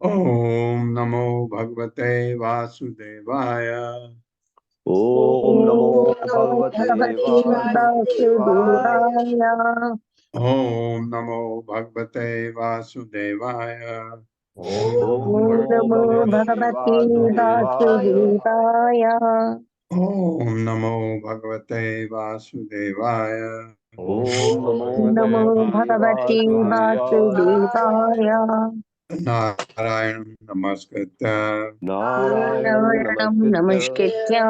ओम नमो भगवते वासुदेवाय। ओम नमो भगवते वासुदेवाय। ओम नमो भगवते वासुदेवाय। ओम नमो भगवते वासुदेवाय। ओम नमो भगवते वासुदेवाय। ओम नमो भगवते वासुदेवाय। नारायण नमस्कृत्य नारायणं नमस्कृत्य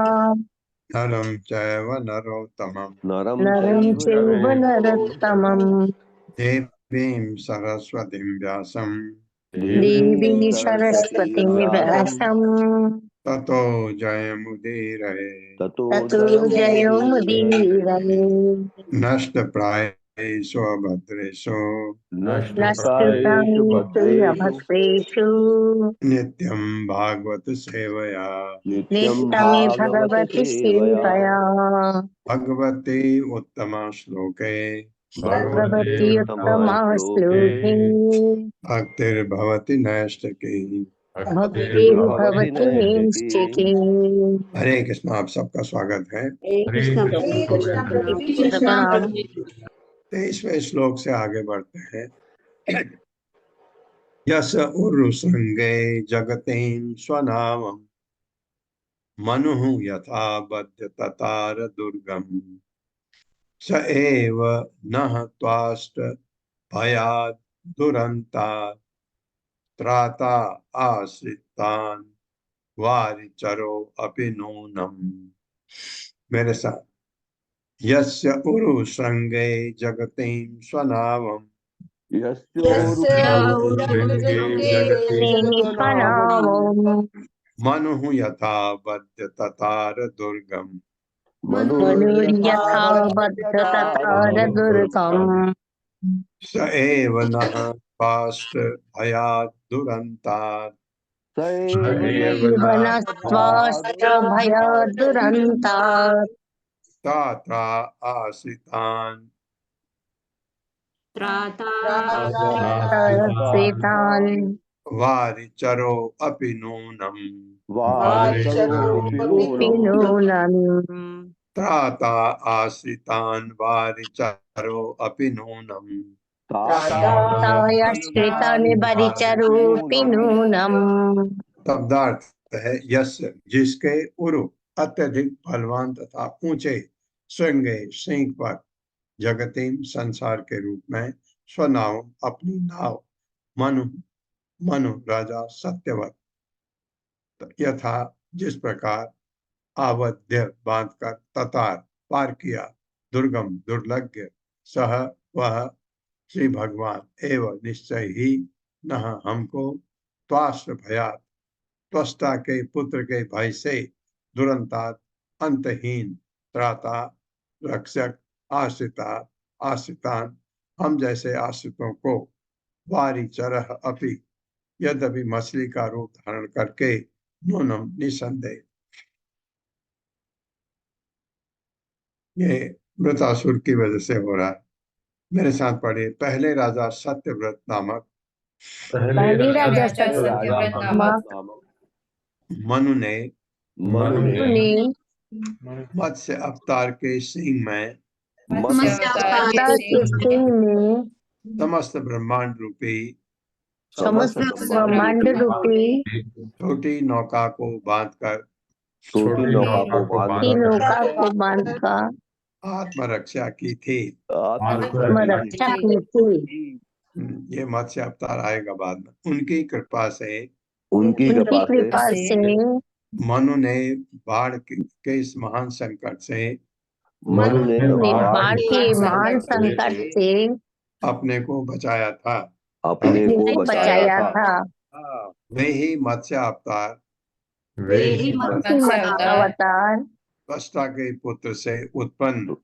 नरं चैव नरोत्तमं नरं चैव नरोत्तमं देवीं सरस्वतीं व्यासं देवीं सरस्वतीं व्यासं ततो जयमुदीरये। ततो जयमुदीरये। नष्टप्रायेषु अभद्रेषु नष्टप्रायेषु भद्रेषु नित्यं भागवत सेवया नित्यं भगवति सेवया भगवते उत्तम श्लोके भगवति उत्तमा श्लोके भक्तिर्भवति नैष्ठिकी। भक्तिर्भवति नैष्ठिकी। हरे कृष्ण। आप सबका स्वागत है। प्रणाम। 23वें श्लोक से आगे बढ़ते हैं। यस उरुसृंगे जगतीं स्वनामं मनुः यथा बद्ध ततार दुर्गम स एव नः त्वाष्ट भयात् दुरन्तात् त्राता आश्रितान् वारिचरो अपि नूनम्। मेरे साथ। यस्य उरु श्रृंगे जगतीं स्वनामं मनुः यथा बद्ध ततार दुर्गम मनुर्यथा बद्ध ततार दुर्गम स एव नः पाश्च भयात् दुरन्तात् नस्त्वाश्च भयात् दुरन्तात् त्राता आश्रितान् आश्रितान् वारिचरो अपि नूनम्। नूनम्। त्राता आश्रितान् वारिचरो अपि नूनम् तायाश्रितानि परिचरूपि नूनम्। शब्दार्थ है यश, जिसके उरु अत्यधिक बलवान तथा ऊंचे श्रृंगे सिंह पर जगतीम संसार के रूप में स्वनाव अपनी नाव मनु मनु राजा सत्यवत यथा जिस प्रकार आवध्य बांधकर ततार पार किया दुर्गम दुर्लभ सह वह श्री भगवान एवं निश्चय ही न हमको त्वाश्र भयात त्वष्टा के पुत्र के भय से दुरंतात अंतहीन त्राता रक्षक आश्रिता आश्रितान हम जैसे आश्रितों को वारी चरह अपि यद्यपि मछली का रूप धारण करके नूनम निसंदेह। ये मृतासुर की वजह से हो रहा है। मेरे साथ पढ़िए। पहले राजा सत्यव्रत नामक पहली राजा सत्यव्रत नामक मनु ने ने मत्स्य अवतार के सिंह में अवतार के सिंह में समस्त ब्रह्मांड रूपी समस्त ब्रह्मांड रूपी छोटी नौका को बांधकर छोटी नौका को बांधकर आत्मरक्षा की थी। आत्मरक्षा की थी। ये मत्स्य अवतार आएगा बाद में। उनकी कृपा से मनु ने बाढ़ के इस महान संकट से बाढ़ के महान संकट से अपने को बचाया था। वे ही मत्स्य अवतार त्वष्टा के पुत्र से उत्पन्न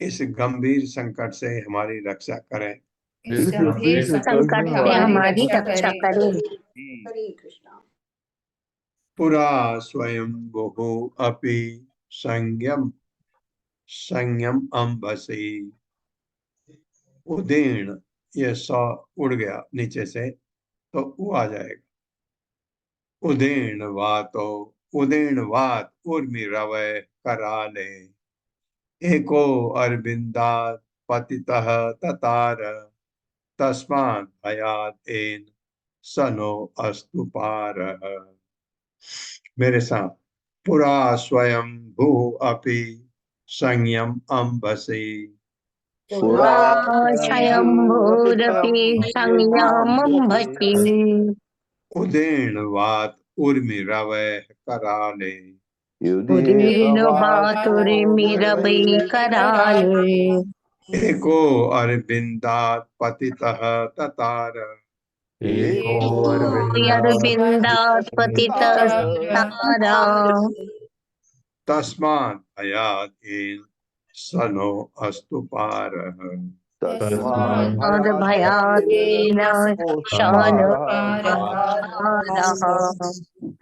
इस गंभीर संकट से हमारी रक्षा करें। संकट से हमारी रक्षा करें। पुरा स्वयं बहु अपि संयम अम्बसी उदीर्ण, ये सौ उड़ गया नीचे से तो वो आ जाएगा। उदीर्ण वात उर्मि रवय कराले एको अरविंदात पतितः ततार तस्मात् भयात् एन सनो अस्तु पारः। मेरे साथ। पुरा स्वयं भू अपि संयम अम्बसी स्वयंभूरपि संयमम्भसि उदीर्णवात उर्मि रवै कराले उदीर्णवात उर्मि रवै कराले एको अरविंदात पतितः ततार अरविंदात पतितः तारा तस्मात् भयात् एन सनो अस्तु पारः। और भयात्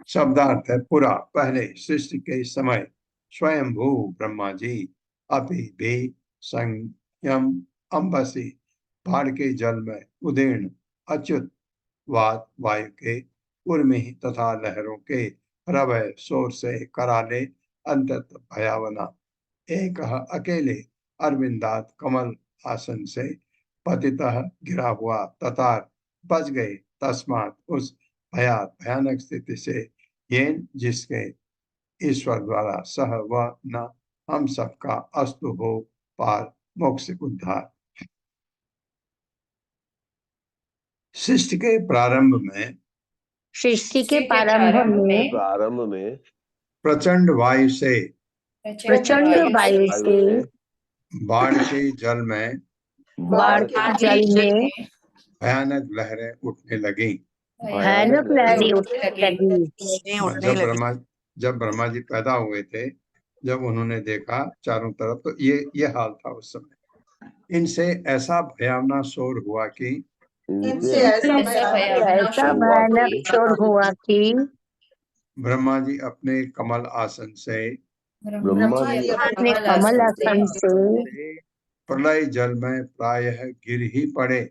शब्दार्थ है पुरा पहले सृष्टि के समय स्वयंभू ब्रह्मा जी अभी भी संयम अम्बसी पहाड़ के जल में उदीर्ण अच्युत वात वायु के उर्मि तथा लहरों के रवय शोर से कराले अंतत भयावना एक अकेले अरविंदात कमल आसन से पतितः गिरा हुआ ततार बच गए तस्मात उस भयानक स्थिति से येन जिसके ईश्वर द्वारा सह व न हम सबका अस्तु हो पार मोक्ष उद्धार। सृष्टि के प्रारंभ में प्रचंड वायु से बाढ़ के जल में भयानक लहरें उठने लगी। जब ब्रह्मा जी पैदा हुए थे, जब उन्होंने देखा चारों तरफ, तो ये हाल था उस समय। इनसे ऐसा भयावना शोर हुआ कि ब्रह्मा जी अपने कमल आसन से प्रलय जल में प्रायः गिर ही पड़े।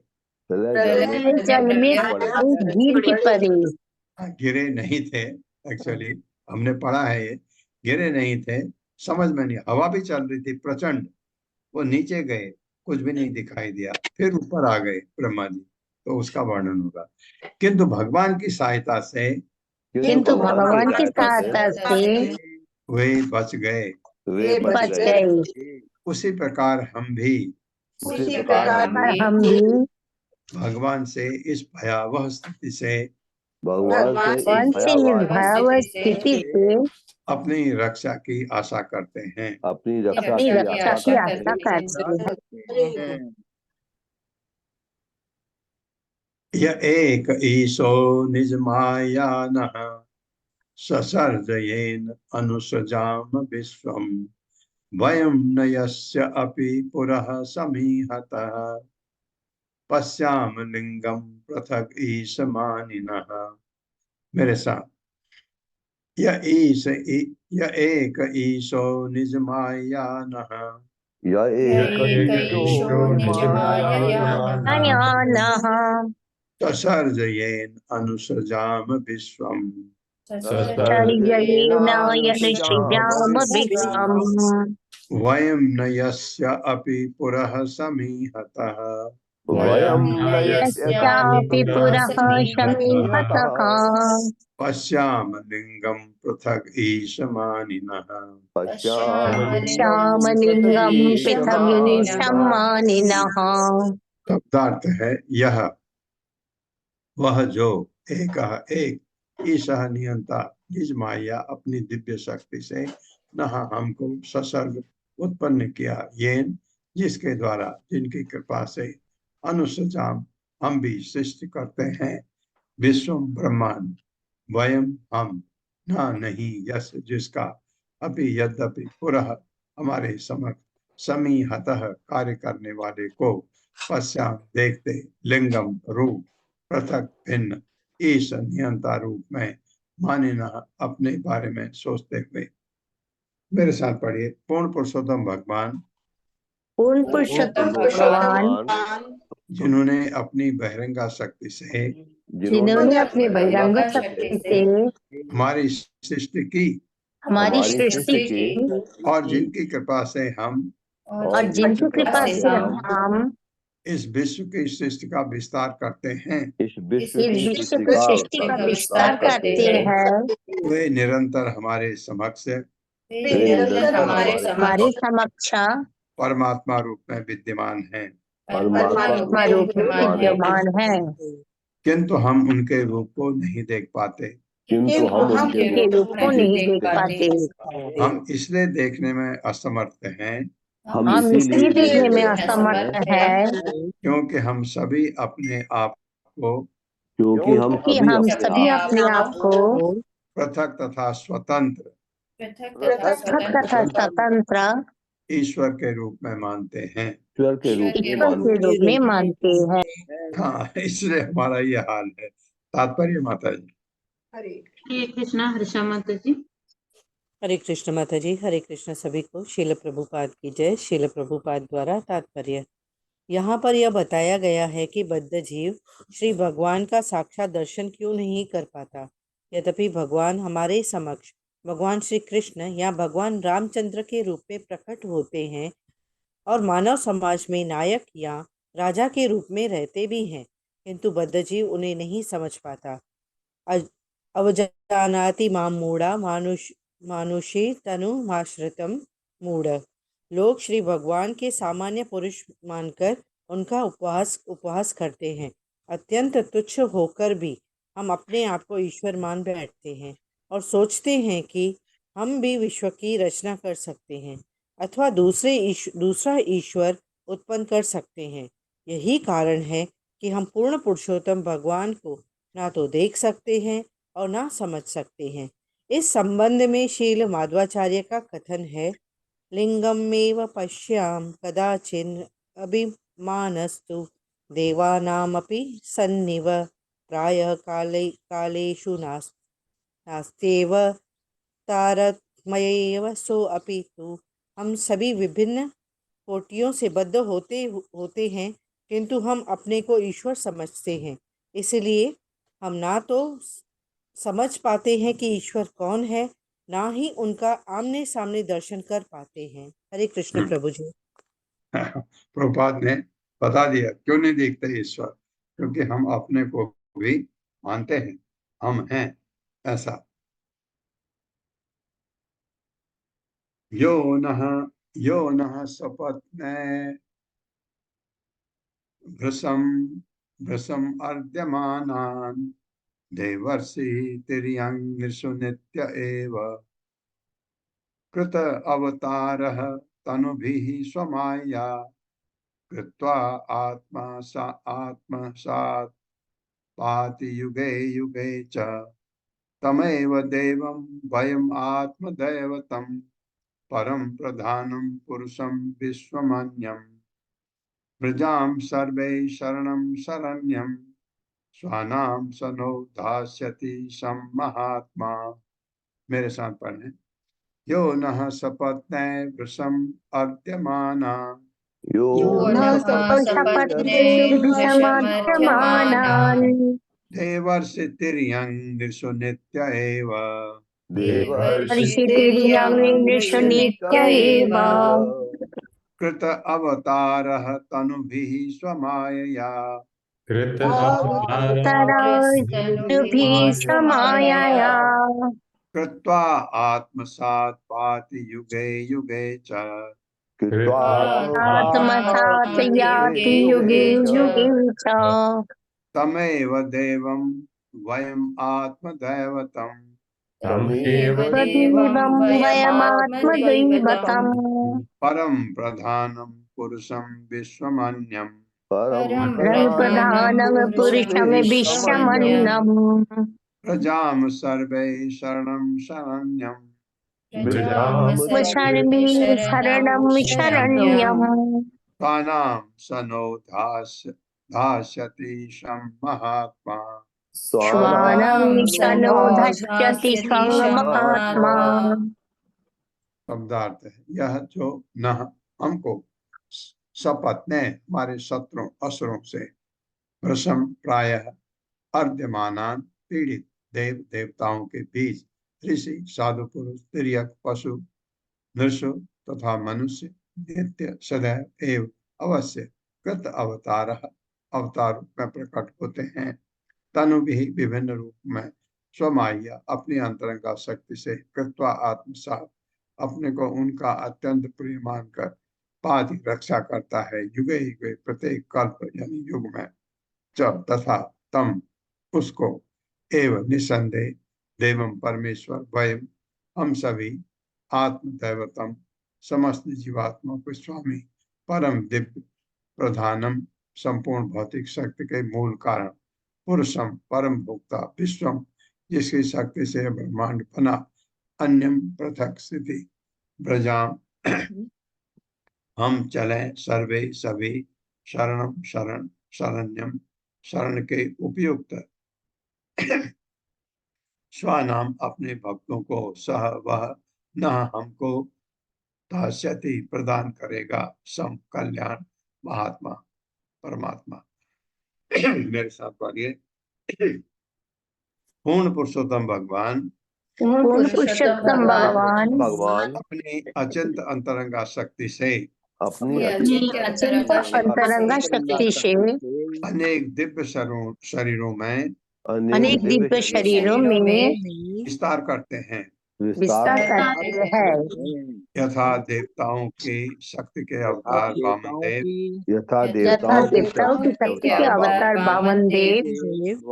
गिरे नहीं थे एक्चुअली, हमने पढ़ा है ये, गिरे नहीं थे, समझ में नहीं, हवा भी चल रही थी प्रचंड, वो नीचे गए, कुछ भी नहीं दिखाई दिया, फिर ऊपर आ गए ब्रह्मा जी, तो उसका वर्णन होगा। किंतु भगवान की सहायता से किंतु भगवान की सहायता से वे बच गए। वे बच बच गए। गए। उसी प्रकार हम भी उसी प्रकार हम भी हम भी भगवान से इस भयावह स्थिति से भगवान से भगवान इस से इस भयावह भयावह स्थिति से अपनी रक्षा की आशा करते हैं। अपनी रक्षा अपनी की रक्षा आशा की करते आशा हैं। करते हैं। यह एक ईशो निज माया नः ससर्जयेन अनुसृजाम विश्वम वयं न यस्य अपि पुरः समीहतः पश्याम लिंगम पृथक ईश मानिनः। मेरे साथ, यह एक ईशो निज माया नः यह एक ईशो निज माया अयानः ससर्जयेन अनुसृजाम विश्वम सर्जयेन यदृच्छिजाम विश्वम् वयं न यस्य अपि पुरः समीहतः वयं न यस्यापि पुरः समीहतः पश्याम लिंगम पृथक ईश मानिनः। श्यामलिंगं पृथग्विनिशमानिनः। शब्दार्थ है यह वह जो एक ईशः नियंता निज माया अपनी दिव्य शक्ति से नह हमको ससर्ग उत्पन्न किया, येन जिसके द्वारा, जिनकी कृपा से अनुसजाम हम भी सृष्टि करते हैं विश्व ब्रह्मांड, वयम हम, न नहीं, यस जिसका, अभी यद्यपि पुरः हमारे समक्ष समीहतः कार्य करने वाले को पश्चात देखते, लिंगम रूप पृथक भिन्न ईश नियंता रूप में माने न अपने बारे में सोचते हुए। मेरे साथ पढ़िए। पूर्ण पुरुषोत्तम भगवान पूर्ण पुरुषोत्तम भगवान जिन्होंने अपनी बहिरंगा शक्ति से जिन्होंने अपनी बहिरंग शक्ति से हमारी सृष्टि की हमारी सृष्टि की और जिनकी कृपा से हम और जिनकी कृपा से हम इस विश्व की सृष्टि का विस्तार करते हैं, इस विश्व इस की विश्व की सृष्टि का विस्तार करते हैं, वे निरंतर हमारे समक्ष हमारे समक्ष परमात्मा रूप में विद्यमान हैं, परमात्मा रूप में विद्यमान है, किंतु हम उनके रूप को नहीं देख पाते। किंतु हम उनके रूप को नहीं देख पाते। हम इसलिए देखने में असमर्थ हैं हम इसलिए देखने में असमर्थ हैं क्योंकि हम सभी अपने आप को क्योंकि हम कि हम सभी अपने आप को पृथक तथा स्वतंत्र पृथक तथा स्वतंत्र ईश्वर के रूप में मानते हैं। ईश्वर के रूप में ईश्वर के रूप में मानते हैं। हाँ, इसलिए हमारा ये हाल है। तात्पर्य माता जी। हरे कृष्णा, हर्षा माता जी। हरे कृष्ण माता जी। हरे कृष्ण सभी को। शील प्रभुपाद की जय। शील प्रभुपाद द्वारा तात्पर्य। यहाँ पर यह बताया गया है कि बद्ध जीव श्री भगवान का साक्षात दर्शन क्यों नहीं कर पाता, यद्यपि भगवान हमारे समक्ष भगवान श्री कृष्ण या भगवान रामचंद्र के रूप में प्रकट होते हैं और मानव समाज में नायक या राजा के रूप में रहते भी हैं, किंतु बद्ध जीव उन्हें नहीं समझ पाता। अवजानाति माम मूढ़ा मानुषी तनुमाश्रितम मूढ़। लोग श्री भगवान के सामान्य पुरुष मानकर उनका उपहास करते हैं। अत्यंत तुच्छ होकर भी हम अपने आप को ईश्वर मान बैठते हैं और सोचते हैं कि हम भी विश्व की रचना कर सकते हैं अथवा दूसरा ईश्वर उत्पन्न कर सकते हैं। यही कारण है कि हम पूर्ण पुरुषोत्तम भगवान को ना तो देख सकते हैं और ना समझ सकते हैं। इस संबंध में शील माध्वाचार्य का कथन है, लिंगमेव पश्याम कदाचिन अभिमानस्तु देवानामपि सन्निव प्रायः कालेषु नास्त्येव तारतम्येव सो अपि तु। हम सभी विभिन्न कोटियों से बद्ध होते हैं, किंतु हम अपने को ईश्वर समझते हैं। इसलिए हम ना तो समझ पाते हैं कि ईश्वर कौन है ना ही उनका आमने सामने दर्शन कर पाते हैं। हरे कृष्ण प्रभु जी। प्रभुपाद ने बता दिया क्यों नहीं देखते ईश्वर, क्योंकि हम अपने को भी मानते हैं हम हैं ऐसा। यो नः सपत्ने भृशं भृशं अर्ध्यमानान् देवर्षि तिर्यङ् नित्य एव कृत अवतारः तनुभिः स्वमाया कृत्वा आत्मसात् पाति युगे युगे च तमेव देवं वयम् आत्मदैवतं परं प्रधानं पुरुषं विश्वमन्यम् प्रजां सर्वे शरणं शरण्यं स्वानां सनो धास्यति सं महात्मा। मेरे साथ पढ़ें। यो नः सपत्ने वृषं अर्ध्यमाना यो नः सपत्ने विषमर्ध्यमानान् देवर्षि तिर्यं नृषु नित्य एव हर्षितिर्यङ् नित्य एव कृत अवतारः तनुभिः स्वमायया तराजुभिः समायया कृत्वा आत्मसात् पाति युगे युगे च कृत्वा आत्मसात् याति युगे युगे च तमेव देवं वयम् आत्मदैवतं तमेव तदेवं वयमात्मदैवतम् परं प्रधानं पुरुषं विश्वमन्यं परं प्रधानं पुरुषं विश्वमन्यम् प्रजां सर्वे शरणं शरण्यं शर्मी शरणं शरण्यम् स्वानां सनो धास्यति शं महात्मा। श्वानं शनो धश्यति स्वं महात्मा। शब्दार्थ है यह जो नह हमको सपत्ने हमारे शत्रुओं असुरों से वृषम प्रायः अर्ध्यमानान पीड़ित देव देवताओं के बीच ऋषि साधु पुरुष तिर्यक पशु नृषु तथा मनुष्य नित्य सदैव एवं अवश्य कृत अवतार रूप में प्रकट होते हैं। तनु भी विभिन्न रूप में स्वमाया अपनी अंतरंगा शक्ति से कृत्वा आत्मसात अपने को उनका अत्यंत प्रिय मानकर पादि रक्षा करता है युगे युगे प्रत्येक कल्प यानी युग में च तथा तम उसको एवं निसंदेह देवम परमेश्वर वयम हम सभी आत्मदैवतम समस्त जीवात्मा के स्वामी परम दिव्य प्रधानम संपूर्ण भौतिक शक्ति के मूल कारण पुरुषम परम भोक्ता विश्वम जिसकी शक्ति से ब्रह्मांड बना अन्यम पृथक स्थिति ब्रजाम हम चले सर्वे सभी शरणम शरण शरण्यम शरण के उपयुक्त स्वानाम अपने भक्तों को सह वह न हमको दास्यति प्रदान करेगा सम कल्याण महात्मा परमात्मा। मेरे साथ पढ़िए। पूर्ण पुरुषोत्तम भगवान पूर्ण पुरुषोत्तम भगवान भगवान अपनी अचिंत अंतरंगा शक्ति से अपनी अचिंत अंतरंगा शक्ति से अनेक दिव्य शरीरों में अनेक दिव्य शरीरों में विस्तार करते हैं विस्तार करते हैं। यथा देवताओं की शक्ति के अवतार वामन देव यथा देवताओं देवताओं की शक्ति के अवतार वामन देव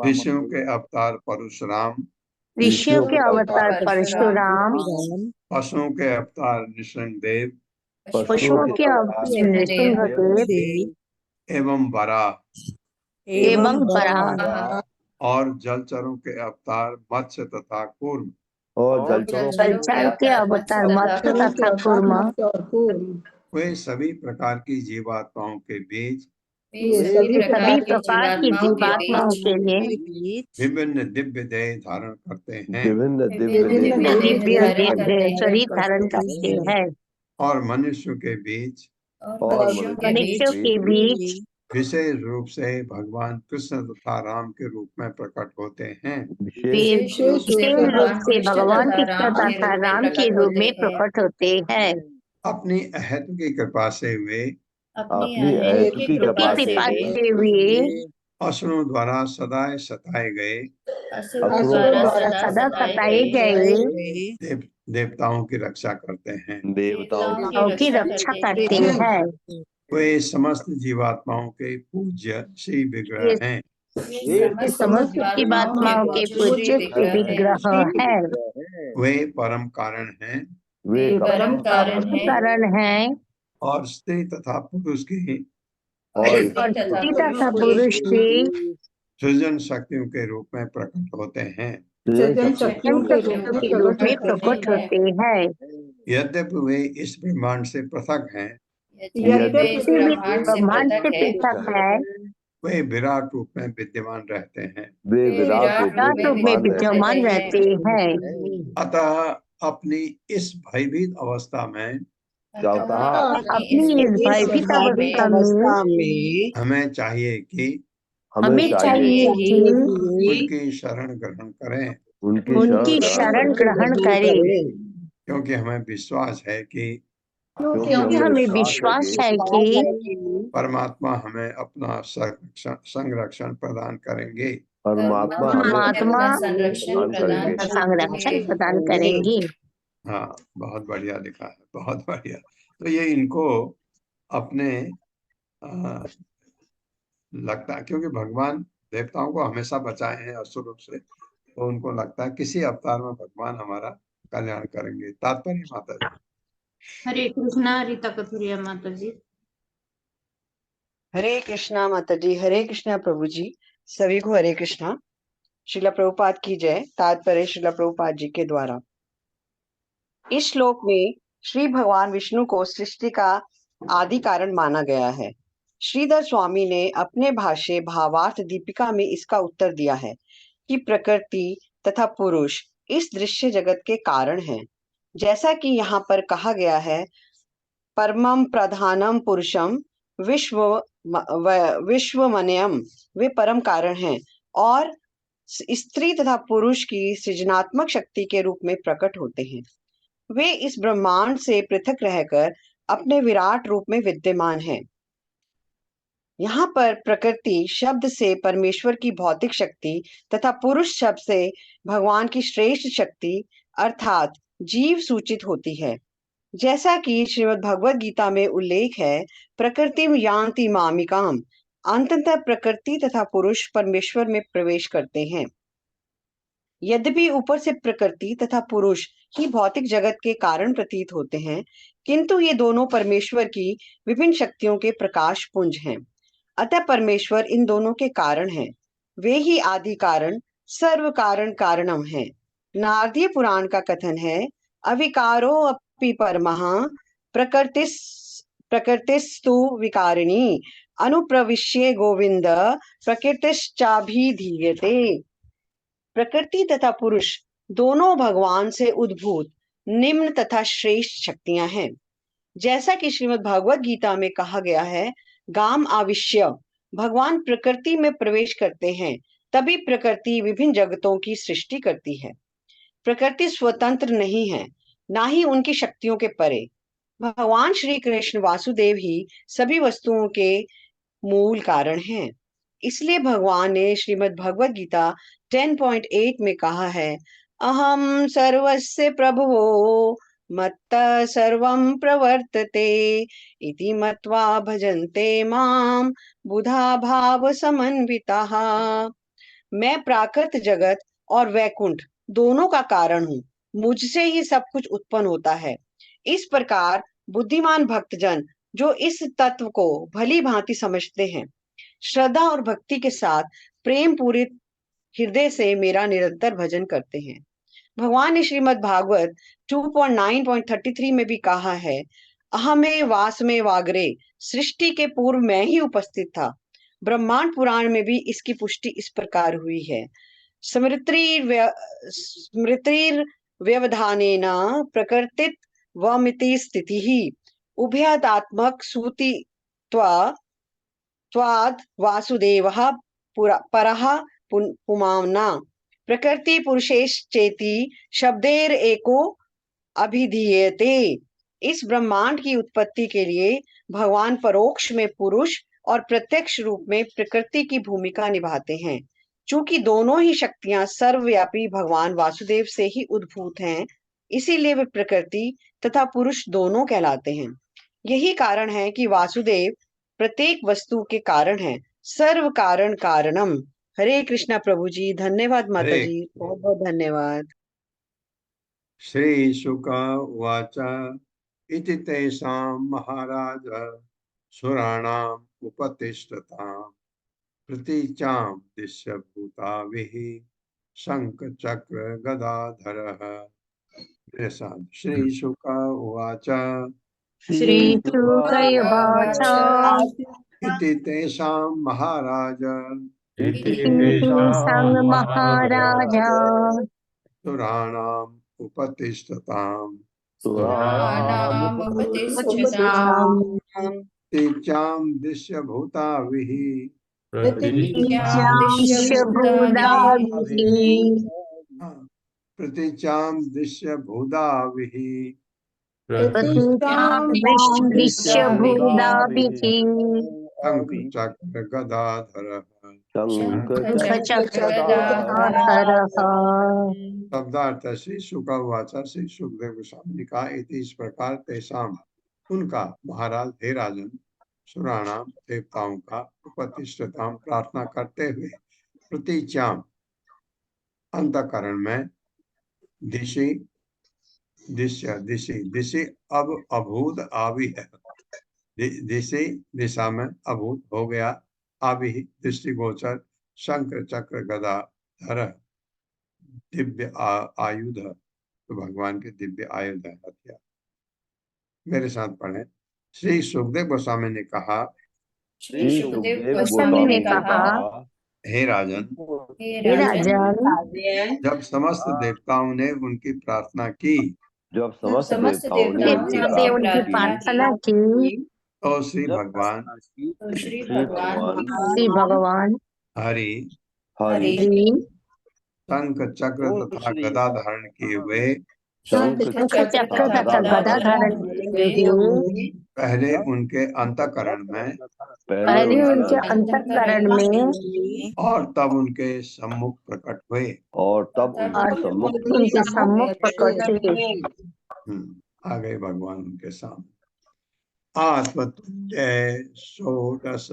विष्णु के अवतार परशुराम ऋषियों के अवतार परशुराम पशुओं के अवतार नृसिंहदेव पशुओं के अवतार नृसिंहदेव एवं एवं वराह और जलचरों के अवतार मत्स्य तथा कूर्म और जलचर के अवतार मत्स्य तथा कूर्म वे सभी प्रकार की जीवात्माओं के बीच सभी प्रकार की जीवात्माओं के लिए विभिन्न दिव्य देह धारण करते हैं विभिन्न दिव्य शरीर धारण करते हैं और मनुष्यों के बीच मनुष्यों के बीच विशेष रूप से भगवान कृष्ण तथा राम के रूप में प्रकट होते हैं। विशेष विशेष रूप से भगवान कृष्ण के तथा रूप में राम के प्रकट रूप में होते हैं। प्रकट होते हैं। अपनी अहत की कृपा से वे अपनी अहत की कृपा की से कृपा वे से वे असुरों द्वारा सदा सताए गए असुरों असुरों द्वारा द्वारा सदा सताए गए देव देवताओं की रक्षा करते हैं। देवताओं की रक्षा करते हैं। वे समस्त जीवात्माओं के पूज्य श्री विग्रह हैं। ये समस्त जीवात्माओं के पूज्य श्री विग्रह है। वे परम कारण हैं वे परम कारण है कारण है और स्त्री तथा पुरुष की और और स्त्री तथा पुरुष की सृजन शक्तियों के रूप में प्रकट होते हैं। जन शक्तियों के रूप में प्रकट होते हैं। यद्यपि वे इस ब्रह्मांड से पृथक हैं, किसी भी ब्रह्मांड से पृथक है, वे विराट रूप में विद्यमान रहते हैं। वे विराट विराट रूप में विद्यमान रहते हैं। अतः अपनी इस भयभीत अवस्था में अपनी इस भयभीत अवस्था में हमें चाहिए कि हमें चाहिए कि उनकी शरण ग्रहण करें, उनकी शरण ग्रहण करें, क्योंकि हमें विश्वास है कि क्योंकि हमें विश्वास है कि परमात्मा हमें अपना संरक्षण प्रदान करेंगे। परमात्मा परमात्मा संरक्षण प्रदान करेंगे। हाँ, बहुत बढ़िया लिखा है, बहुत बढ़िया। तो ये इनको अपने लगता है, क्योंकि भगवान देवताओं को हमेशा बचाए हैं असुर रूप से, तो उनको लगता है किसी अवतार में भगवान हमारा कल्याण करेंगे। तात्पर्य माता जी। हरे कृष्णा रीता कथुरिया माता जी। हरे कृष्णा माता जी, हरे कृष्णा प्रभु जी, सभी को हरे कृष्णा। श्रीला प्रभुपाद की जय। तात्पर्य श्रीला प्रभुपाद जी के द्वारा। इस श्लोक में श्री भगवान विष्णु को सृष्टि का आदि कारण माना गया है। श्रीधर स्वामी ने अपने भाष्य भावार्थ दीपिका में इसका उत्तर दिया है कि प्रकृति तथा पुरुष इस दृश्य जगत के कारण हैं। जैसा कि यहाँ पर कहा गया है, परमम प्रधानम पुरुषम विश्वमनयम, वे परम कारण हैं और स्त्री तथा पुरुष की सृजनात्मक शक्ति के रूप में प्रकट होते हैं। वे इस ब्रह्मांड से पृथक रहकर अपने विराट रूप में विद्यमान हैं। यहाँ पर प्रकृति शब्द से परमेश्वर की भौतिक शक्ति तथा पुरुष शब्द से भगवान की श्रेष्ठ शक्ति अर्थात जीव सूचित होती है। जैसा कि श्रीमद् भगवद गीता में उल्लेख है, प्रकृतिम यान्ति मामिकाम, अंततः प्रकृति तथा पुरुष परमेश्वर में प्रवेश करते हैं। यद्यपि ऊपर से प्रकृति तथा पुरुष ही भौतिक जगत के कारण प्रतीत होते हैं, किंतु ये दोनों परमेश्वर की विभिन्न शक्तियों के प्रकाश पुंज हैं। अतः परमेश्वर इन दोनों के कारण हैं। वे ही आदि कारण, सर्व कारण कारणम है। नारदीय पुराण का कथन है, अविकारो अपि परमः प्रकृतिस्तु विकारिणी अनुप्रविश्य गोविंद प्रकृतिश्चाभिधीयते। प्रकृति तथा पुरुष दोनों भगवान से उद्भूत निम्न तथा श्रेष्ठ शक्तियां हैं। जैसा कि श्रीमद् भागवत गीता में कहा गया है, गाम आविश्य, भगवान प्रकृति में प्रवेश करते हैं, तभी प्रकृति विभिन्न जगतों की सृष्टि करती है। प्रकृति स्वतंत्र नहीं है, ना ही उनकी शक्तियों के परे। भगवान श्री कृष्ण वासुदेव ही सभी वस्तुओं के मूल कारण हैं। इसलिए भगवान ने श्रीमद् भगवत गीता 10.8 में कहा है, अहम सर्वस्य प्रभुवो मत्तः सर्वं प्रवर्तते इति मत्वा भजन्ते माम बुधा भाव समन्विताः। मैं प्राकृत जगत और वैकुंठ दोनों का कारण हूँ, मुझसे ही सब कुछ उत्पन्न होता है। इस प्रकार बुद्धिमान भक्तजन जो इस तत्व को भली भांति समझते हैं, श्रद्धा और भक्ति के साथ प्रेम पूरित हृदय से मेरा निरंतर भजन करते हैं। भगवान ने श्रीमद् भागवत 2.9.33 में भी कहा है, अहमे वासमे वागरे, सृष्टि के पूर्व मैं ही उपस्थित था। ब्रह्मांड पुराण में भी इसकी पुष्टि इस प्रकार हुई है, स्मृतिर्व्यवधानेन प्रकृतित वमिति स्थितिः उभयतात्मक सूतित्वा त्वाद् वासुदेवः परः पुमांना प्रकृति पुरुषेश्चेति शब्देर एको अभिधीयते। इस ब्रह्मांड की उत्पत्ति के लिए भगवान परोक्ष में पुरुष और प्रत्यक्ष रूप में प्रकृति की भूमिका निभाते हैं। चूंकि दोनों ही शक्तियां सर्वव्यापी भगवान वासुदेव से ही उद्भूत हैं, इसीलिए वे प्रकृति तथा पुरुष दोनों कहलाते हैं। यही कारण है कि वासुदेव प्रत्येक वस्तु के कारण है, सर्व कारण कारणम। हरे कृष्णा प्रभु जी, धन्यवाद माता हरे जी, बहुत बहुत धन्यवाद। श्री शुक उवाच इति तेषां महाराज सुराणाम् उपतिष्ठताम् प्रतीचां दिश्य भूताभिः शंख चक्र गदाधरः। मेरे साथ श्री शुक उवाच श्रीशुकयुवाच इति तेषां महाराज महाराज सुराणाम् उपतिष्ठताम् प्रतीचां दिश्य भूताभिः प्रतीचां दिश्य भूताभिः शंख चक्र गदाधरः। शब्दार्थ श्री शुक उवाच श्री सुखदेव गोस्वामी ने कहा इति इस प्रकार तेषाम उनका महाराज हे राजन सुराणाम देवताओं का उपतिष्ठताम प्रार्थना करते हुए प्रतीचाम अंतकरण में दिशि दिश्य दिशि दिशि अब अभूत आवी है दिशि दिशा में अभूत हो गया आवी दृष्टिगोचर शंख चक्र गदा धर दिव्य आयुध तो भगवान के दिव्य आयुध है हथियार। मेरे साथ पढ़े श्री सुखदेव गोस्वामी ने कहा हे राजन जब समस्त देवताओं ने उनकी प्रार्थना की जब समस्त देवताओं ने उनकी उनकी प्रार्थना की तो श्री भगवान हरि शंख चक्र तथा गदा धारण किए हुए चक्र तथा गदा धारण किए हुए पहले उनके अंतःकरण में पहले उनके अंतःकरण में और तब उनके सम्मुख प्रकट हुए उनके सम्मुख प्रकट हुए। आ गए भगवान उनके सामने। आत्मतुल्य षोडश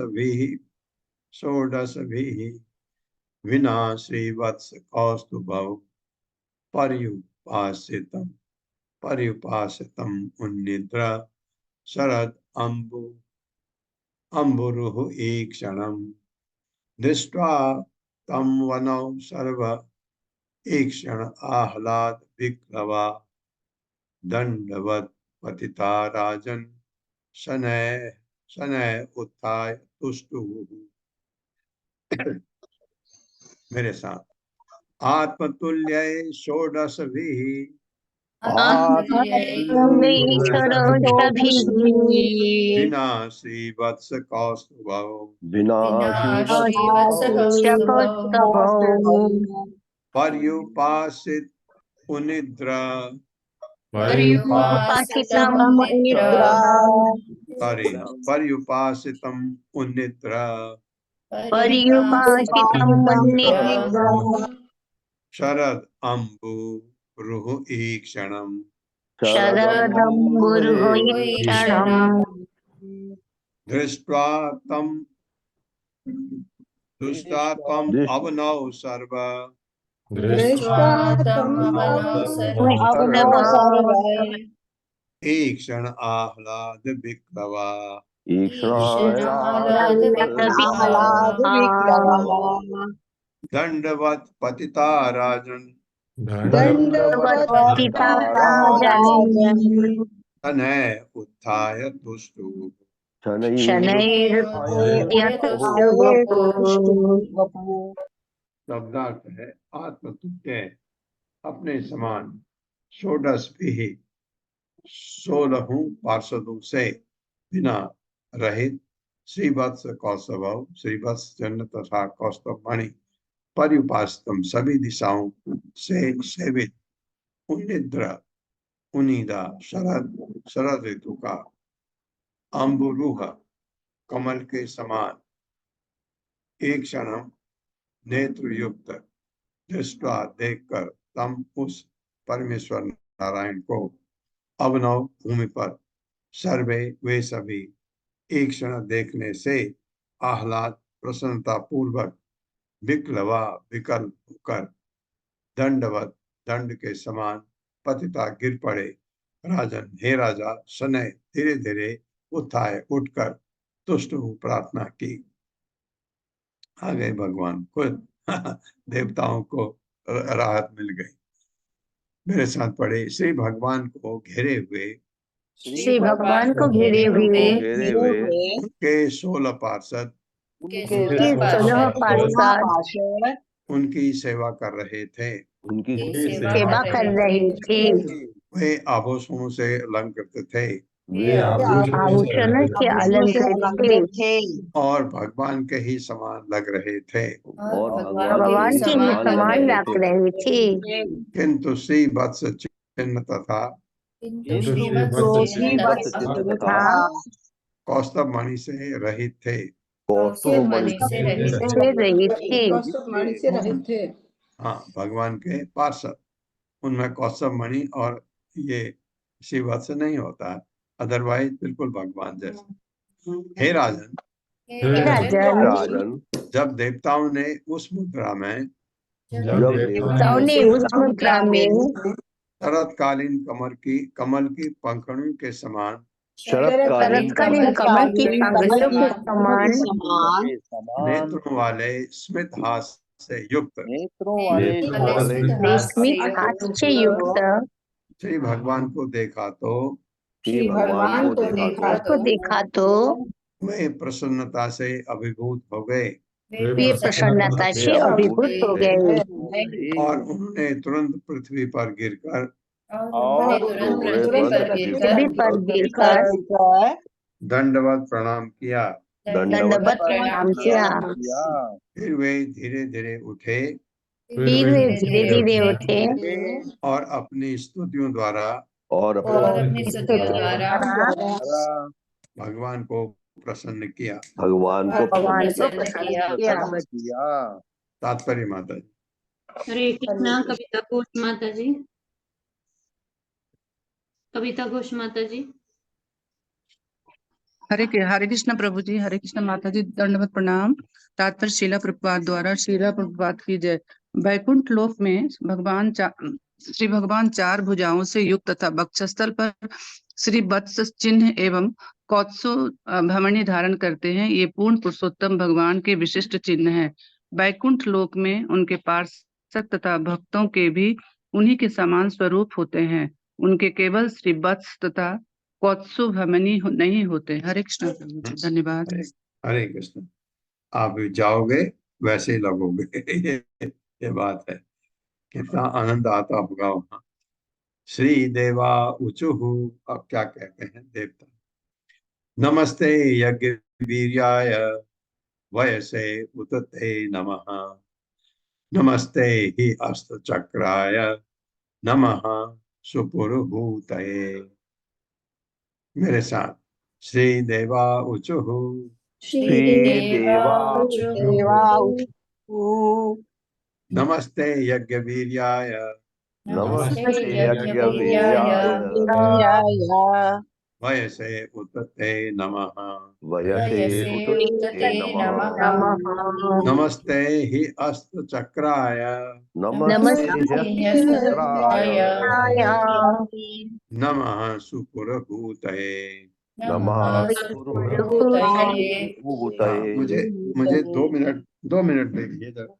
भी विना श्रीवत्स कौस्तुभौ पर्युपासितम उन्निद्र शरद अम्बुरुः ईक्षणम् दृष्ट्वा तं वनौ सर्व ईक्षण आह्लाद विक्लवा दंडवत् पतिता राजन् शनैः उत्थाय तुष्टुः। मेरे साथ आत्मतुल्य षोडशभिः विना श्रीवत्स कौस्तुभौ पर्युपासित उनिद्र पर्युपासितम उन्निद्र शरद अम्बुरुः ईक्षणम् दृष्ट्वा तम् अवनौ सर्व ईक्षण आह्लाद विक्लवा दंडवत पतिता राजन् शनैः उत्थाय तुष्टुः। शब्दार्थ है आत्मतुल्य अपने समान षोडश भी 16 पार्षदों से बिना रहित श्रीवत्स कौस्तभ, श्रीवत्स चिन्ह तथा कौस्तभ मणि पर्युपासितम, सभी दिशाओं से सेवित, उन्निद्र उनीदा, शरद ऋतु का अम्बुरूह, कमल के समान, एक क्षण नेत्र युक्त, दृष्टा देखकर, तम उस परमेश्वर नारायण को, अवनव भूमि पर, सर्वे वे सभी, एक क्षण देखने से आह्लाद प्रसन्नता पूर्वक, विकलवा विकल होकर, दंडवत दंड के समान, पतिता गिर पड़े। राजन, हे राजा, शनय धीरे धीरे उत्थाय उठकर तुष्ट हो प्रार्थना की। आ गए भगवान खुद देवताओं को राहत मिल गई। मेरे साथ पढ़े, श्री भगवान को घेरे हुए, श्री भगवान को घेरे हुए उनके 16 पार्षद के 16 पार्षद उनकी सेवा कर रहे थे। उनकी सेवा कर रहे थे। वे आभूषणों से अलंकृत थे वे आभूषणों से अलंकृत थे और भगवान के ही समान लग रहे थे, और भगवान के ही समान लग रहे थे। किंतु श्री वत्स चिन्ह तथा कौस्तभ मणि से रहित थे। कौस्तुभ मणि से रहित थे। हाँ, भगवान के पार्षद, उनमें कौस्तभ मणि और ये श्रीवत्स नहीं होता, अदरवाइज बिल्कुल भगवान जैसा। हे राजन, राजन, जब देवताओं ने उस मुद्रा में, देवताओं ने उस मुद्रा में शरतकालीन कमल की पंखुड़ियों के समान, शरतकालीन कमल की पंखुड़ियों के समान नेत्रों वाले स्मित हास से युक्त, रेशमी हाथ से युक्त श्री भगवान को देखा तो वे प्रसन्नता से अभिभूत हो गए वे प्रसन्नता से अभिभूत हो गए और उन्होंने तुरंत पृथ्वी पर गिरकर दंडवत प्रणाम किया। फिर वे धीरे धीरे उठे और अपनी स्तुतियों द्वारा भगवान को प्रसन्न किया। तात्पर्य माता जी। हरे कृष्णा। कविता घोष माता जी। कविता घोष माता जी। हरे कृष्ण प्रभु जी, हरे कृष्ण माता जी, दंडवत प्रणाम। तात्पर्य श्रीला प्रभुपाद द्वारा। श्रीला प्रभुपाद की जय। वैकुंठ लोक में श्री भगवान 4 भुजाओं से युक्त तथा वक्षस्थल पर श्री वत्स चिन्ह एवं कौत्सव भमणी धारण करते हैं। ये पूर्ण पुरुषोत्तम भगवान के विशिष्ट चिन्ह हैं। वैकुंठ लोक में उनके पार्षद तथा भक्तों के भी उन्हीं के समान स्वरूप होते हैं। उनके केवल श्री वत्स तथा कौत्सव भमनी नहीं होते। हरे कृष्ण। धन्यवाद। हरे कृष्ण। आप जाओगे वैसे ही लगोगे ये बात है। कितना आनंद आता होगा वहां। श्री देवा उचुहु, अब क्या कहते हैं देवता। नमस्ते यज्ञ वीर्याय वयसे उतते नमः। नमस्ते हि अस्त्र चक्राय नमः सुपुरुहूतये। मेरे साथ, श्री देवा उचुहु, नमस्ते यज्ञ वीर्याय वयसे उतते नमः। नमस्ते हि अस्त्र चक्राय नमः सुपुरुहूतये। मुझे 2 मिनट दे दीजिए जरा।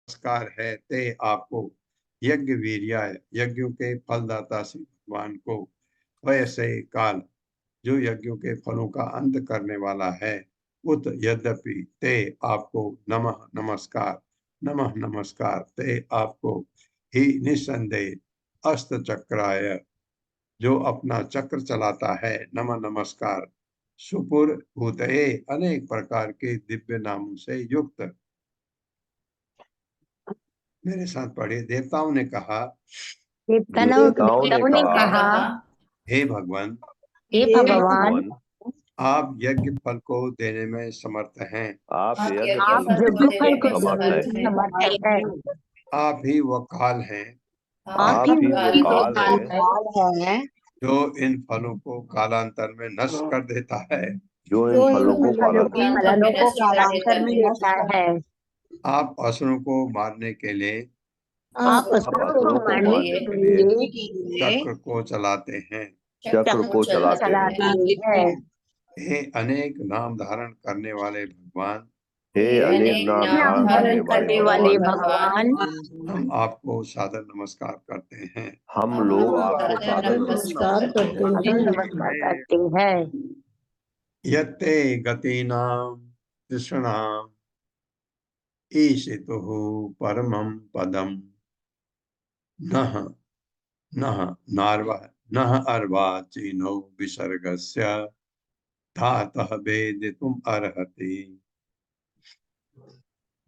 नमस्कार है ते आपको यज्ञ वीर्याय, यज्ञों के फलदाता श्री भगवान को, वैसे काल, जो यज्ञों के फलों का अंत करने वाला है, उत यद्यपि ते आपको नमः नमस्कार, नमः नमस्कार ते आपको ही निसंदेह अस्त्र चक्राय, जो अपना चक्र चलाता है। नमः नमस्कार। सुपुर भूतये, अनेक प्रकार के दिव्य नामों से युक्त। मेरे साथ पढ़िए। देवताओं ने कहा, देवताओं ने कहा, हे भगवान, हे भगवान, आप यज्ञ फल को देने में समर्थ हैं। आप यज्ञ आप फल यज्ञ फल को समर्थ देने हैं। में समर्थ हैं। आप ही वो काल हैं आप ही वो काल हैं, है जो इन फलों को कालांतर में नष्ट कर देता है। जो इन फलों को फलों को कालांतर में लेता है। आप असुरों को मारने के लिए आप असुरों को मारने के लिए चक्र को चलाते हैं। चक्र को चलाते हैं। चलाती है। हे अनेक नाम धारण करने वाले भगवान, हे अनेक नाम नाम धारण करने वाले भगवान, हम आपको सादर नमस्कार करते हैं। हम लोग आपको सादर नमस्कार करते हैं। यत्ते गतीनां तृष्णाम् ईशितुः परमं पदम् नः नः नः अर्वाचीनो विसर्गस्य धातः वेदितुम् अर्हति।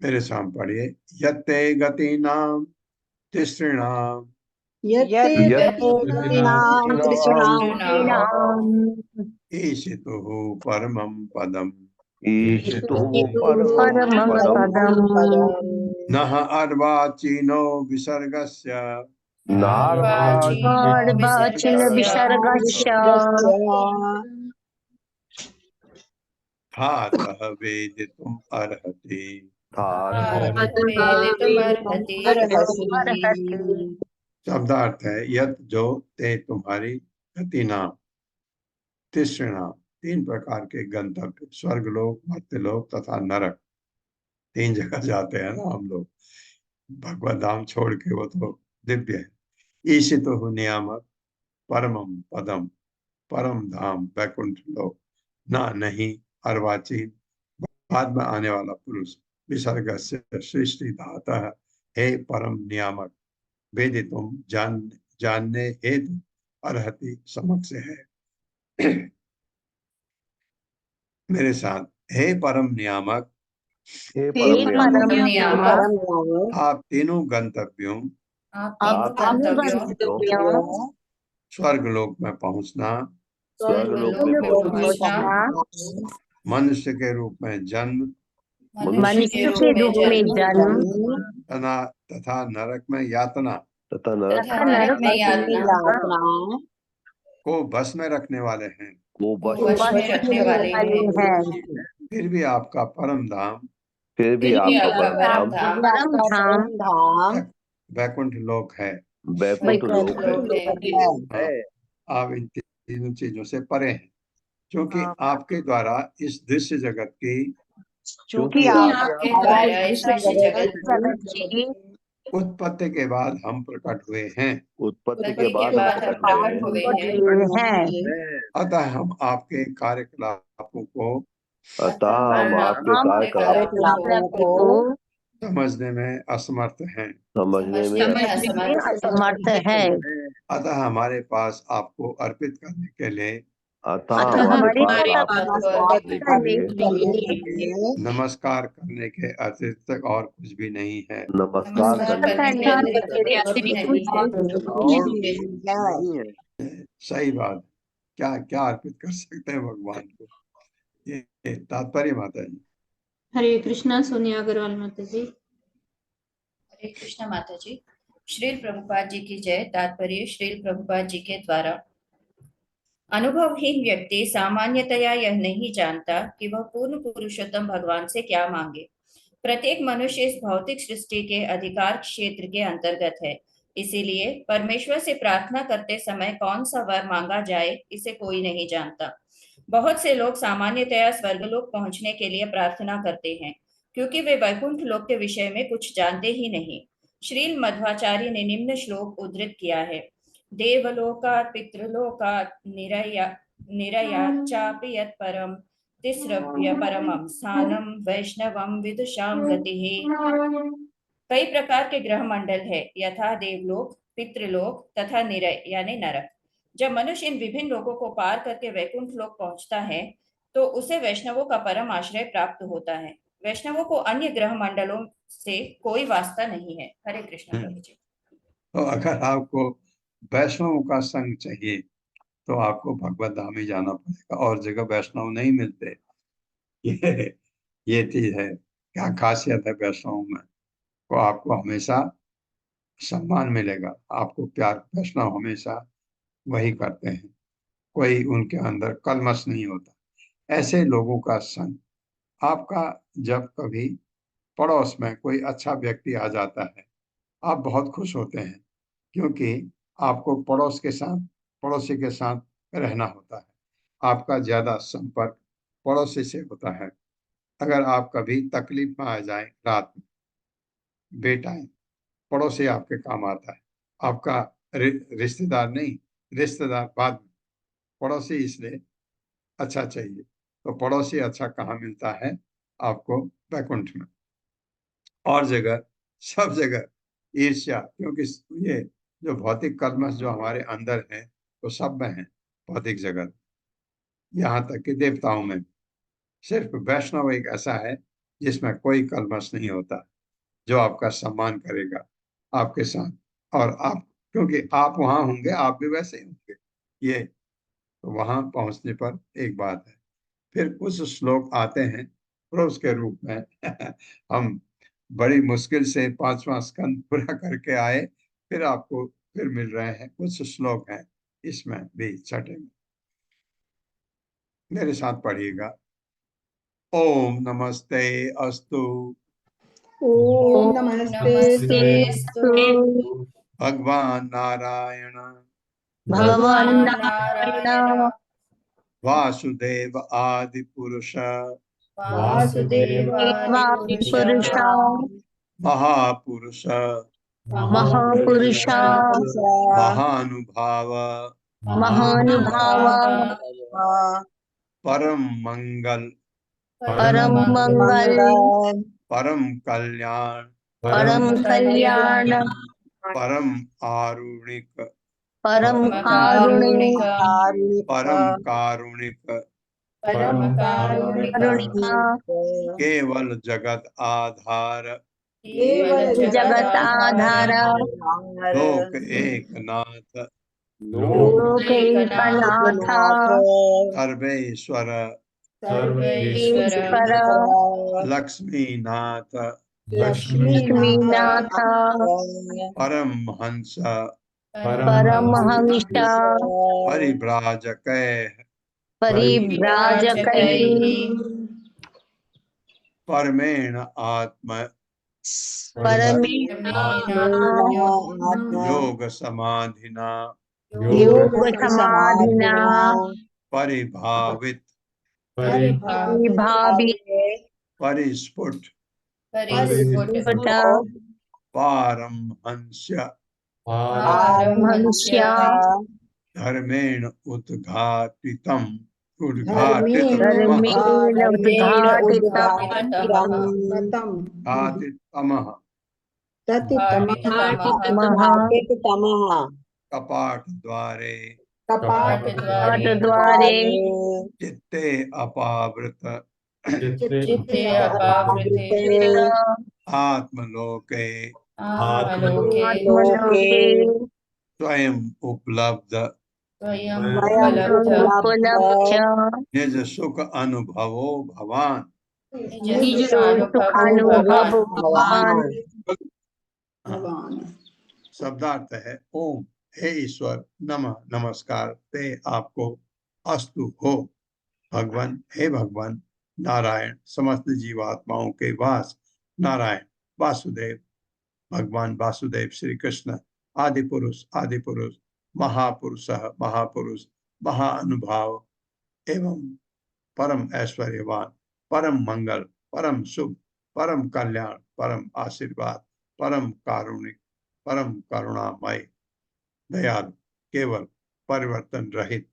मेरे साथ पढ़िए। यत्ते गतीनां तिसृणाम् ईशितुः परमं पदम् परमं पदम् नः अर्वाचीनो विसर्गस्य अर्वाचीन विसर्गस्य धातः वेदितुम् अर्हति। शब्दार्थ है, यत जो, ते तुम्हारी, गतिना तिसृणा तीन प्रकार के गंतव्य, स्वर्गलोक, मर्त्यलोक तथा नरक। तीन जगह जाते हैं ना हम लोग। भगवत धाम छोड़ के, वो तो दिव्य है। ईशितो नियामक, परमम पदम परम धाम वैकुंठ लोक, ना नहीं, अर्वाचीन बाद में आने वाला पुरुष, विसर्ग से सृष्टि दाता, हे परम नियामक, वेदितुम जानने हेतु, अर्हति समक्ष है। मेरे साथ, हे परम नियामक, हे परम नियामक, आप तीनों गंतव्यों आप गंतव्यों स्वर्गलोक में पहुंचना, स्वर्गलोक में पहुंचना, मनुष्य के रूप में जन्म, मनुष्य के रूप में जन्म तथा नरक में यातना तथा नरक में यातना को बस में रखने वाले हैं। को बस में रखने वाले हैं। फिर भी आपका परम धाम, फिर भी आपका परम परम धाम वैकुंठ लोक है। वैकुंठ लोक है। आप इन तीनों चीजों से परे हैं, क्योंकि आपके द्वारा इस दृश्य जगत की उत्पत्ति के बाद हम प्रकट हुए हैं। उत्पत्ति के बाद प्रकट हुए हैं। अतः हम आपके कार्यकलापों को समझने में असमर्थ हैं। असमर्थ है। अतः हमारे पास आपको अर्पित करने के लिए नमस्कार करने के अतिरिक्त और कुछ भी नहीं है। नमस्कार करने के सही बात। क्या क्या अर्पित कर सकते हैं भगवान को, ये तात्पर्य माता जी। हरे कृष्णा। सोनिया अग्रवाल माता जी। हरे कृष्णा माता जी। श्रील प्रभुपाद जी की जय। तात्पर्य श्रील प्रभुपाद जी के द्वारा। अनुभवहीन व्यक्ति सामान्यतया यह नहीं जानता कि वह पूर्ण पुरुषोत्तम भगवान से क्या मांगे। प्रत्येक मनुष्य इस भौतिक सृष्टि के अधिकार क्षेत्र के अंतर्गत है, इसीलिए परमेश्वर से प्रार्थना करते समय कौन सा वर मांगा जाए इसे कोई नहीं जानता। बहुत से लोग सामान्यतया स्वर्गलोक पहुंचने के लिए प्रार्थना करते हैं, क्योंकि वे वैकुंठ लोक के विषय में कुछ जानते ही नहीं। श्रील मध्वाचार्य ने निम्न श्लोक उद्धृत किया है। देवलोकात् पितृलोकात् निरयाच्चापि यत् परम तिस्रभ्य परमं स्थानं वैष्णवं विदुषां गतिः। कई प्रकार के ग्रह मंडल है, यथा देवलोक, पितृलोक तथा निरय यानी नरक। जब मनुष्य इन विभिन्न लोगों को पार करके वैकुंठ लोक पहुंचता है तो उसे वैष्णवों का परम आश्रय प्राप्त होता है। वैष्णवों को अन्य ग्रह मंडलों से कोई वास्ता नहीं है। हरे कृष्ण प्रभु जी। तो अगर आपको वैष्णव का संग चाहिए तो आपको भगवत धाम ही जाना पड़ेगा, और जगह वैष्णव नहीं मिलते। ये चीज है। क्या खासियत है वैष्णव में, तो आपको हमेशा सम्मान मिलेगा, आपको प्यार। वैष्णव हमेशा वही करते हैं, कोई उनके अंदर कलमश नहीं होता। ऐसे लोगों का संग आपका, जब कभी पड़ोस में कोई अच्छा व्यक्ति आ जाता है, आप बहुत खुश होते हैं, क्योंकि आपको पड़ोसी के साथ रहना होता है। आपका ज्यादा संपर्क पड़ोसी से होता है। अगर आप कभी तकलीफ में आ जाए रात में, बेटाइम, पड़ोसी आपके काम आता है। आपका रिश्तेदार नहीं, रिश्तेदार बाद में, पड़ोसी इसलिए अच्छा चाहिए। तो पड़ोसी अच्छा कहाँ मिलता है आपको? वैकुंठ में। और जगह, सब जगह ईर्ष्या, क्योंकि ये जो भौतिक कलमश जो हमारे अंदर है वो सब में है, भौतिक जगत, यहाँ तक कि देवताओं में। सिर्फ वैष्णव एक ऐसा है जिसमें कोई कलमश नहीं होता, जो आपका सम्मान करेगा आपके साथ। और आप, क्योंकि आप वहां होंगे, आप भी वैसे ही होंगे। ये तो वहां पहुंचने पर एक बात है। फिर कुछ श्लोक आते हैं प्रोस के रूप में। हम बड़ी मुश्किल से 5वां स्कंद पूरा करके आए, फिर आपको फिर मिल रहे हैं। कुछ श्लोक हैं इसमें भी, छठे में। मेरे साथ पढ़िएगा। ओम नमस्ते अस्तु ओम नमस्तेस्तु भगवान नारायण भगवान भगवान नारायण नारायण वासुदेव आदि पुरुष वासुदेवादि पुरुष पुरुषा महापुरुष महापुरुषा महानुभाव महानुभाव परम मंगल परम मंगल परम कल्याण परम कल्याण परम आरुणिक परम कारुणिक परम कारुणिक परम कारुणिक केवल जगत आधार केवल जगत आधार लोक एकनाथ लोक एकनाथ सर्वेश्वर सर्वेश्वर ईश्वर लक्ष्मीनाथ लक्ष्मीनाथ परम हंस परमहंस परिव्राजक परिव्राजकैः परमेण आत्म योग समाधिना योग समाधिना परिभावित भावी परिस्फुट पारमहंस्य परमहंस्य धर्मेण उद्घाटितम धर्मेण घाटितमः कपाट द्वारे द्वारे चित्ते अपावृत चित्ते अपावृते आत्मलोके आत्मलोके स्वयं उपलब्ध स्वयं उपलब्ध निज सुख अनुभवो भवान। निज सुखानुभव भवान। शब्दार्थ है ओम, हे ईश्वर, नमः, नमस्कार, ते आपको, अस्तु, हो, भगवान, हे भगवान, नारायण, समस्त जीवात्माओं के वास, नारायण, वासुदेव, भगवान वासुदेव श्री कृष्ण, आदि पुरुष, महापुरुष, महापुरुष, महाअनुभाव एवं परम ऐश्वर्यवान, परम मंगल, परम शुभ, परम कल्याण, परम आशीर्वाद, परम कारुणिक, परम करुणामय, दयालु, केवल, परिवर्तन रहित,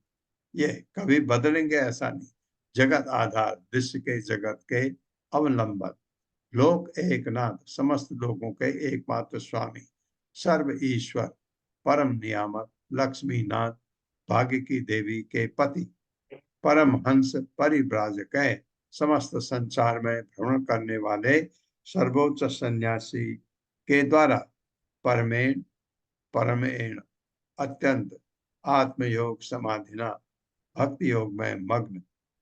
ये कभी बदलेंगे ऐसा नहीं, जगत आधार, विश्व के जगत के अवलंबन, लोक एकनाथ, समस्त लोगों के एकमात्र स्वामी, सर्व ईश्वर, परम नियामक, लक्ष्मीनाथ, भाग्य की देवी के पति परमहंस परिव्राजक समस्त संसार में भ्रमण करने वाले सर्वोच्च सन्यासी के द्वारा परमेण परमेण अत्यंत आत्मयोग समाधिना भक्ति योग में मग्न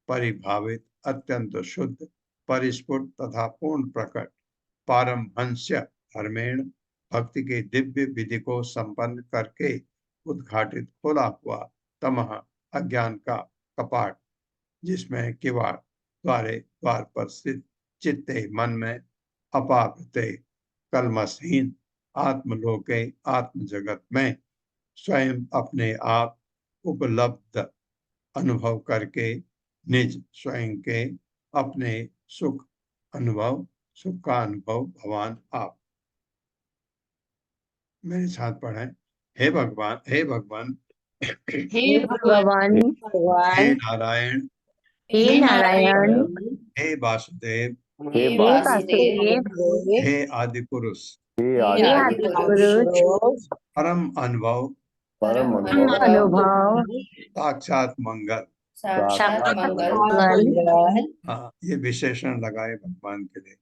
परिभावित अत्यंत शुद्ध परिस्फुट तथा पूर्ण प्रकट पारमहंस्य धर्मेण भक्ति के दिव्य विधि को संपन्न करके उद्घाटित खोला हुआ तमह अज्ञान का कपाट, जिसमें किवाड़ द्वारे द्वार पर स्थित चित्ते मन में अपावृते कलमसहीन आत्मलोके आत्म जगत में स्वयं अपने आप उपलब्ध अनुभव करके निज स्वयं के अपने सुख का अनुभव भगवान आप। मेरे साथ पढ़ें। हे भगवान हे हे भगवान, हे नारायण, हे नारायण, हे वासुदेव, हे हे वासुदेव, वासुदेव, हे आदि पुरुष, हे हे आदि आदि पुरुष, पुरुष, परम अनुभव परम अनुभव, साक्षात मंगल। साक्षात मंगल। मंगल, हाँ, ये विशेषण लगाए भगवान के लिए।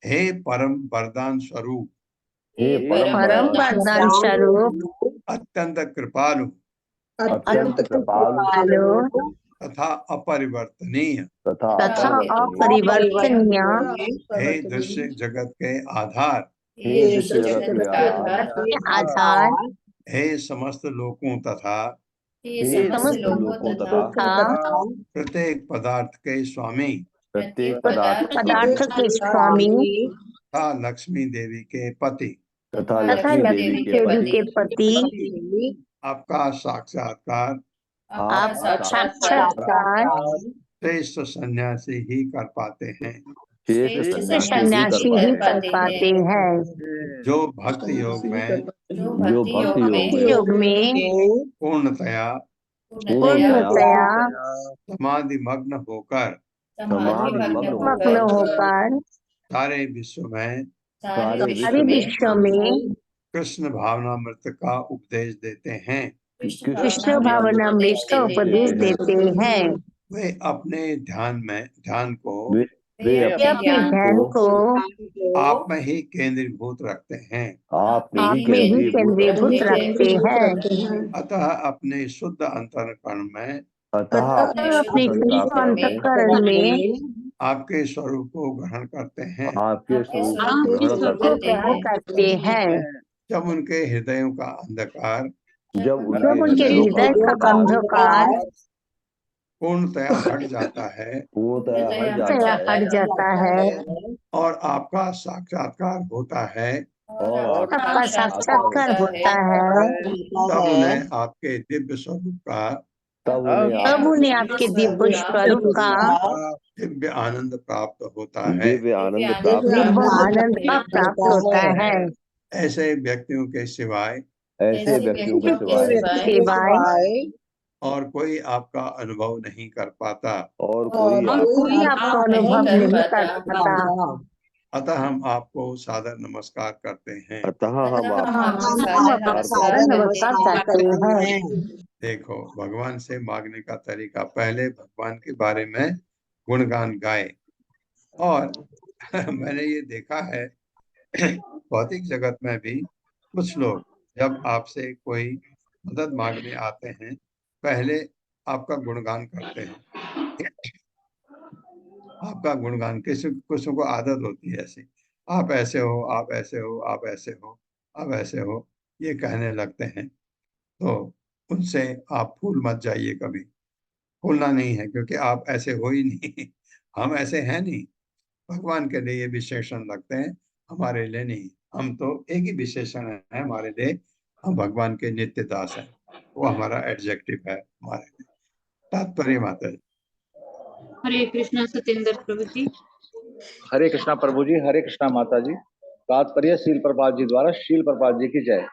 हे परम वरदान स्वरूप, हे परम वरदान स्वरूप, अत्यंत कृपालु अत्यंत कृपालु कृपालु तथा अपरिवर्तनीय, तथा अपरिवर्तनीय, हे दृश्य जगत के आधार, हे दृश्य जगत के आधार, के आधार, हे समस्त लोकों तथा हे समस्त समस्त लोकों तथा तथा प्रत्येक पदार्थ के स्वामी प्रत्येक पदार्थ पदार्थ के स्वामी तथा लक्ष्मी देवी के पति तथा तथा लक्ष्मी लक्ष्मी देवी के देवी के पति पति आपका साक्षात्कार आपका साक्षात्कार श्रेष्ठ सन्यासी ही कर पाते हैं, श्रेष्ठ सन्यासी ही कर पाते हैं, जो भक्ति योग में जो भक्ति योग में पूर्णतया पूर्णतया समाधि मग्न होकर समाधि मग्न होकर सारे विश्व में सारे विश्व में कृष्ण भावनामृत का उपदेश देते हैं। कृष्ण भावनामृत का उपदेश देते हैं। वे अपने ध्यान को वे वे अपने ध्यान को आप में ही केंद्रीभूत रखते हैं, आप में ही केंद्रीभूत रखते हैं। अतः अपने शुद्ध अंतःकरण में अपने शुद्ध अंतःकरण में आपके स्वरूप को ग्रहण करते हैं। आपके को ग्रहण करते हैं। जब उनके हृदयों का अंधकार जब जब उनके हृदय का अंधकार पूर्णतया हट जाता है पूर्णतया हट जाता है और आपका साक्षात्कार होता है, आपका साक्षात्कार होता है, तब उन्हें आपके दिव्य स्वरूप का तब उन्हें आपके दिव्य स्वरूप का दिव्य आनंद प्राप्त होता है। दिव्य आनंद दिव्य आनंद का प्राप्त होता है। ऐसे व्यक्तियों के सिवाय ऐसे व्यक्तियों के सिवाय और कोई आपका अनुभव नहीं कर पाता। और कोई आपका अनुभव नहीं कर पाता। अतः हम आपको सादर नमस्कार करते हैं। अतः हम आपको सादर नमस्कार करते हैं। देखो, भगवान से मांगने का तरीका, पहले भगवान के बारे में गुणगान गाए। और मैंने ये देखा है भौतिक जगत में भी कुछ लोग जब आपसे कोई मदद मांगने आते हैं, पहले आपका गुणगान करते हैं। आपका गुणगान किसी को आदत होती है ऐसी, आप ऐसे हो, आप ऐसे हो, आप ऐसे हो, आप ऐसे हो, ये कहने लगते हैं। तो उनसे आप फूल मत जाइए, कभी फूलना नहीं है, क्योंकि आप ऐसे हो ही नहीं। हम ऐसे हैं नहीं। भगवान के लिए ये विशेषण लगते हैं, हमारे लिए नहीं। हम तो एक ही विशेषण है हमारे लिए, हम भगवान के नित्य दास हैं, वो हमारा एडजेक्टिव है हमारे लिए। तात्पर्य माता जी। हरे कृष्णा सत्येंद्र प्रभु जी। हरे कृष्णा प्रभु जी, हरे कृष्णा माता जी। तात्पर्य शील प्रपात जी द्वारा। शील प्रपात जी की जय।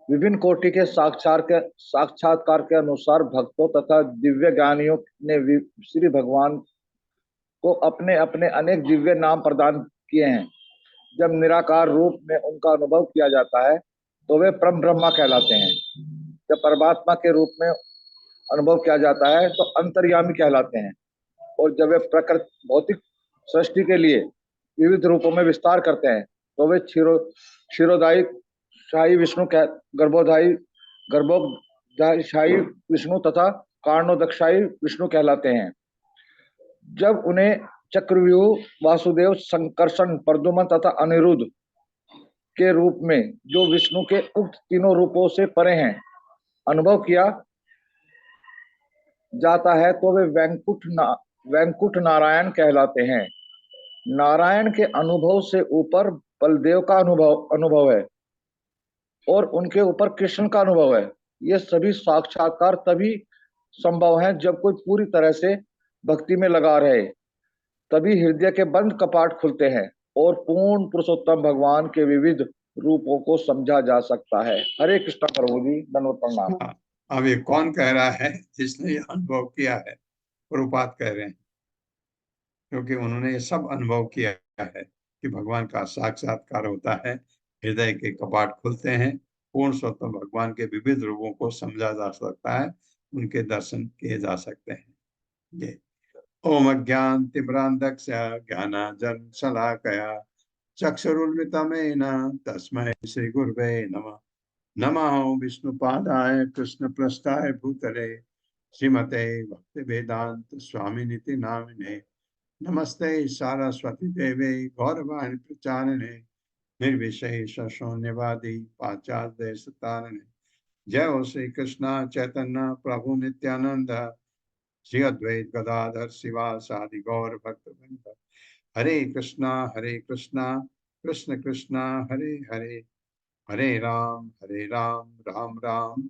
विभिन्न कोटि के साक्षात्कार के अनुसार भक्तों तथा दिव्य ज्ञानियों ने श्री भगवान को अपने अपने अनेक दिव्य नाम प्रदान किए हैं। जब निराकार रूप में उनका अनुभव किया जाता है तो वे परम ब्रह्मा कहलाते हैं। जब परमात्मा के रूप में अनुभव किया जाता है तो अंतर्यामी कहलाते हैं। और जब वे प्रकृति भौतिक सृष्टि के लिए विविध रूपों में विस्तार करते हैं तो वे क्षीरोदायी शाही विष्णु गर्भोदशाही विष्णु तथा कारणोदकशाही विष्णु कहलाते हैं। जब उन्हें चक्रव्यूह, वासुदेव, संकर्षण, प्रद्युम्न तथा अनिरुद्ध के रूप में जो विष्णु के उक्त तीनों रूपों से परे हैं अनुभव किया जाता है तो वे वैकुंठ नारायण कहलाते हैं। नारायण के अनुभव से ऊपर बलदेव का अनुभव है और उनके ऊपर कृष्ण का अनुभव है। ये सभी साक्षात्कार तभी संभव है जब कोई पूरी तरह से भक्ति में लगा रहे, तभी हृदय के बंद कपाट खुलते हैं और पूर्ण पुरुषोत्तम भगवान के विविध रूपों को समझा जा सकता है। हरे कृष्ण प्रभु जी, दंडवत प्रणाम। अब ये कौन कह रहा है जिसने ये अनुभव किया है? प्रभुपाद कह रहे हैं, क्योंकि उन्होंने ये सब अनुभव किया है कि भगवान का साक्षात्कार होता है, हृदय के कपाट खुलते हैं, पूर्ण स्वतंत्र भगवान के विविध रूपों को समझा जा सकता है, उनके दर्शन किए जा सकते हैं। ये ओम अज्ञान तिम्रांधस्य ज्ञानांजन शलाकया चक्षुरुन्मिलितमेन तस्मै श्री गुरवे नमः। नमः विष्णुपादाय कृष्णप्रेष्ठाय भूतले श्रीमते भक्ति वेदांत स्वामिनिति नामिने नमस्ते सारस्वती देवे गौरवाणी प्रचारिणे निर्विशेष शून्यवादी पाश्चात्य देश तारिणे। जय हो श्री कृष्ण चैतन्य प्रभु नित्यानंद श्री अद्वैत गदाधर शिवासादि गौर भक्त वृंद। हरे कृष्णा कृष्ण कृष्णा हरे हरे, हरे राम राम राम